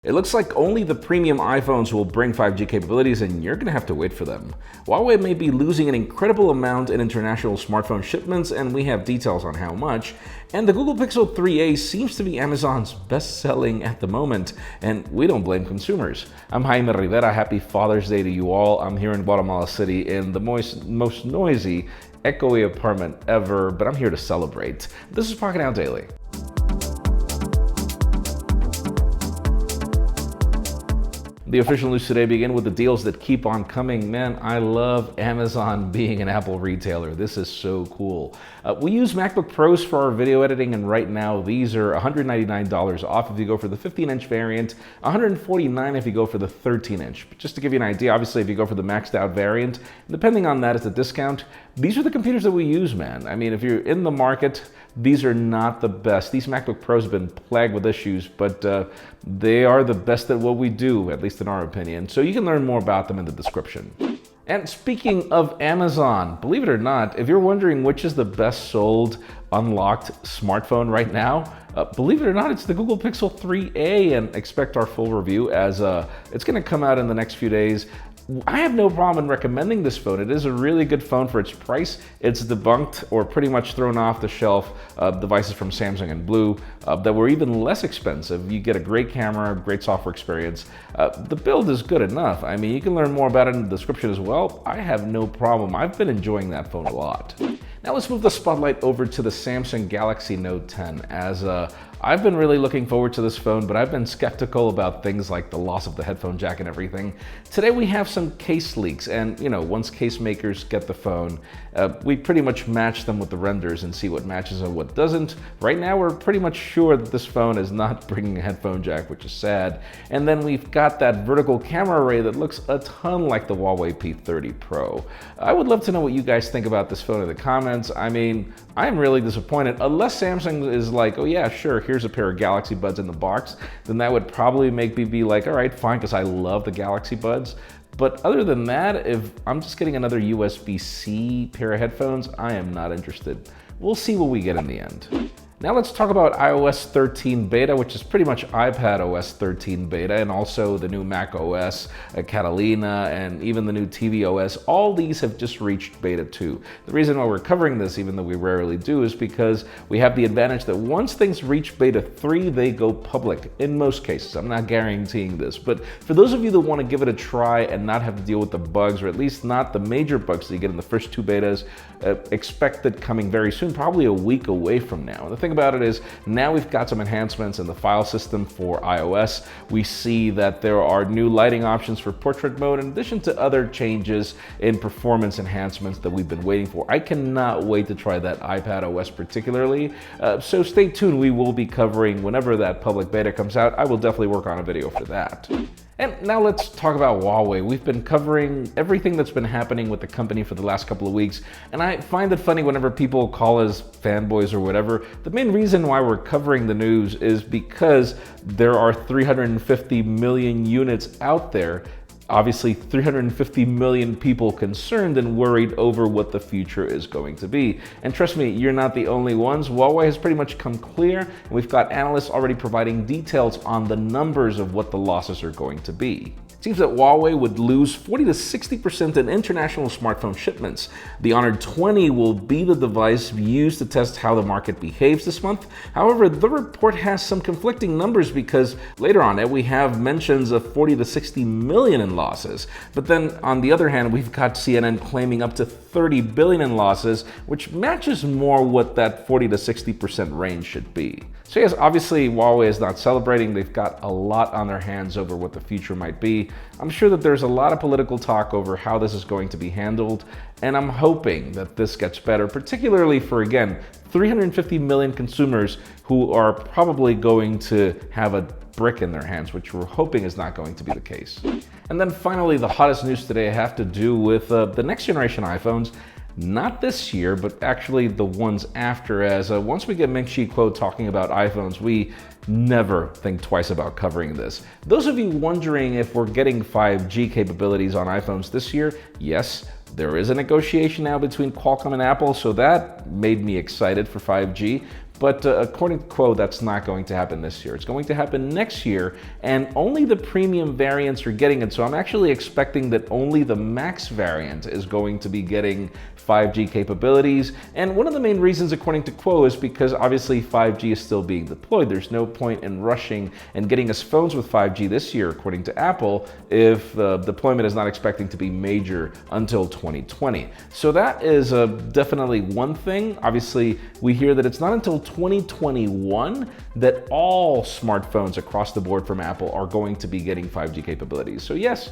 It looks like only the premium iPhones will bring 5G capabilities, and you're gonna have to wait for them. Huawei may be losing an incredible amount in international smartphone shipments, and we have details on how much. And the Google Pixel 3a seems to be Amazon's best-selling at the moment, and we don't blame consumers. I'm Jaime Rivera. Happy Father's Day to you all. I'm here in Guatemala City in the most noisy, echoey apartment ever, but I'm here to celebrate. This is Pocketnow Daily. The official news today begin with the deals that keep on coming. Man, I love Amazon being an Apple retailer. This is so cool. We use MacBook Pros for our video editing, and right now these are $199 off if you go for the 15-inch variant, $149 if you go for the 13-inch. Just to give you an idea, obviously if you go for the maxed out variant, depending on that, it's a discount. These are the computers that we use, man. I mean, if you're in the market, these are not the best. These MacBook Pros have been plagued with issues, but they are the best at what we do, at least in our opinion. So you can learn more about them in the description. And speaking of Amazon, believe it or not, if you're wondering which is the best sold unlocked smartphone right now, believe it or not, it's the Google Pixel 3a, and expect our full review as it's going to come out in the next few days. I have no problem in recommending this phone. It is a really good phone for its price. It's debunked or pretty much thrown off the shelf devices from Samsung and Blue that were even less expensive. You get a great camera, great software experience. The build is good enough. I mean, you can learn more about it in the description as well. I have no problem. I've been enjoying that phone a lot. Now let's move the spotlight over to the Samsung Galaxy Note 10, as I've been really looking forward to this phone, but I've been skeptical about things like the loss of the headphone jack and everything. Today we have some case leaks, and once case makers get the phone, we pretty much match them with the renders and see what matches and what doesn't. Right now we're pretty much sure that this phone is not bringing a headphone jack, which is sad. And then we've got that vertical camera array that looks a ton like the Huawei P30 Pro. I would love to know what you guys think about this phone in the comments. I mean, I'm really disappointed. Unless Samsung is like, oh yeah, sure, here's a pair of Galaxy Buds in the box, then that would probably make me be like, all right, fine, because I love the Galaxy Buds. But other than that, if I'm just getting another USB-C pair of headphones, I am not interested. We'll see what we get in the end. Now let's talk about iOS 13 beta, which is pretty much iPad OS 13 beta, and also the new Mac OS, Catalina, and even the new TV OS. All these have just reached beta 2. The reason why we're covering this, even though we rarely do, is because we have the advantage that once things reach beta 3, they go public, in most cases. I'm not guaranteeing this, but for those of you that want to give it a try and not have to deal with the bugs, or at least not the major bugs that you get in the first 2 betas, expect it coming very soon, probably a week away from now. And the thing about it is, now we've got some enhancements in the file system for iOS. We see that there are new lighting options for portrait mode, in addition to other changes in performance enhancements that we've been waiting for. I cannot wait to try that iPad OS particularly. So stay tuned. We will be covering whenever that public beta comes out. I will definitely work on a video for that. And now let's talk about Huawei. We've been covering everything that's been happening with the company for the last couple of weeks, and I find it funny whenever people call us fanboys or whatever. The main reason why we're covering the news is because there are 350 million units out there. Obviously, 350 million people concerned and worried over what the future is going to be. And trust me, you're not the only ones. Huawei has pretty much come clear, and we've got analysts already providing details on the numbers of what the losses are going to be. It seems that Huawei would lose 40 to 60% in international smartphone shipments. The Honor 20 will be the device used to test how the market behaves this month. However, the report has some conflicting numbers, because later on we have mentions of 40 to 60 million in losses. But then on the other hand, we've got CNN claiming up to 30 billion in losses, which matches more what that 40 to 60% range should be. So yes, obviously Huawei is not celebrating. They've got a lot on their hands over what the future might be. I'm sure that there's a lot of political talk over how this is going to be handled, and I'm hoping that this gets better, particularly for, again, 350 million consumers who are probably going to have a brick in their hands, which we're hoping is not going to be the case. And then finally, the hottest news today have to do with the next generation iPhones. Not this year, but actually the ones after, as once we get Ming-Chi Kuo talking about iPhones, we never think twice about covering this. Those of you wondering if we're getting 5G capabilities on iPhones this year, yes, there is a negotiation now between Qualcomm and Apple, so that made me excited for 5G. But according to Quo, that's not going to happen this year. It's going to happen next year, and only the premium variants are getting it. So I'm actually expecting that only the Max variant is going to be getting 5G capabilities. And one of the main reasons, according to Quo, is because obviously 5G is still being deployed. There's no point in rushing and getting us phones with 5G this year, according to Apple, if the deployment is not expecting to be major until 2020. So that is definitely one thing. Obviously, we hear that it's not until 2021 that all smartphones across the board from Apple are going to be getting 5G capabilities. So yes,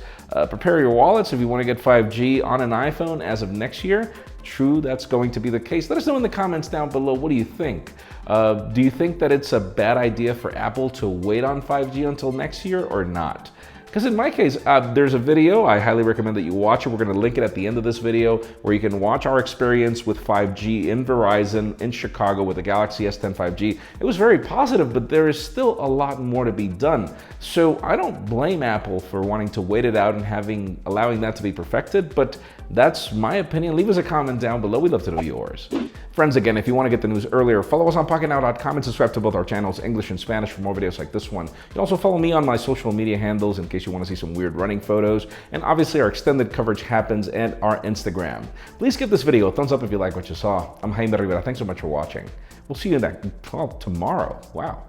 prepare your wallets if you want to get 5G on an iPhone as of next year. True, that's going to be the case. Let us know in the comments down below, what do you think? Do you think that it's a bad idea for Apple to wait on 5G until next year or not? Because in my case, there's a video, I highly recommend that you watch it. We're going to link it at the end of this video, where you can watch our experience with 5G in Verizon in Chicago with the Galaxy S10 5G. It was very positive, but there is still a lot more to be done. So I don't blame Apple for wanting to wait it out and allowing that to be perfected, but that's my opinion. Leave us a comment down below. We'd love to know yours. Friends, again, if you want to get the news earlier, follow us on Pocketnow.com and subscribe to both our channels, English and Spanish, for more videos like this one. You can also follow me on my social media handles in case you want to see some weird running photos. And obviously, our extended coverage happens at our Instagram. Please give this video a thumbs up if you like what you saw. I'm Jaime Rivera. Thanks so much for watching. We'll see you tomorrow. Wow.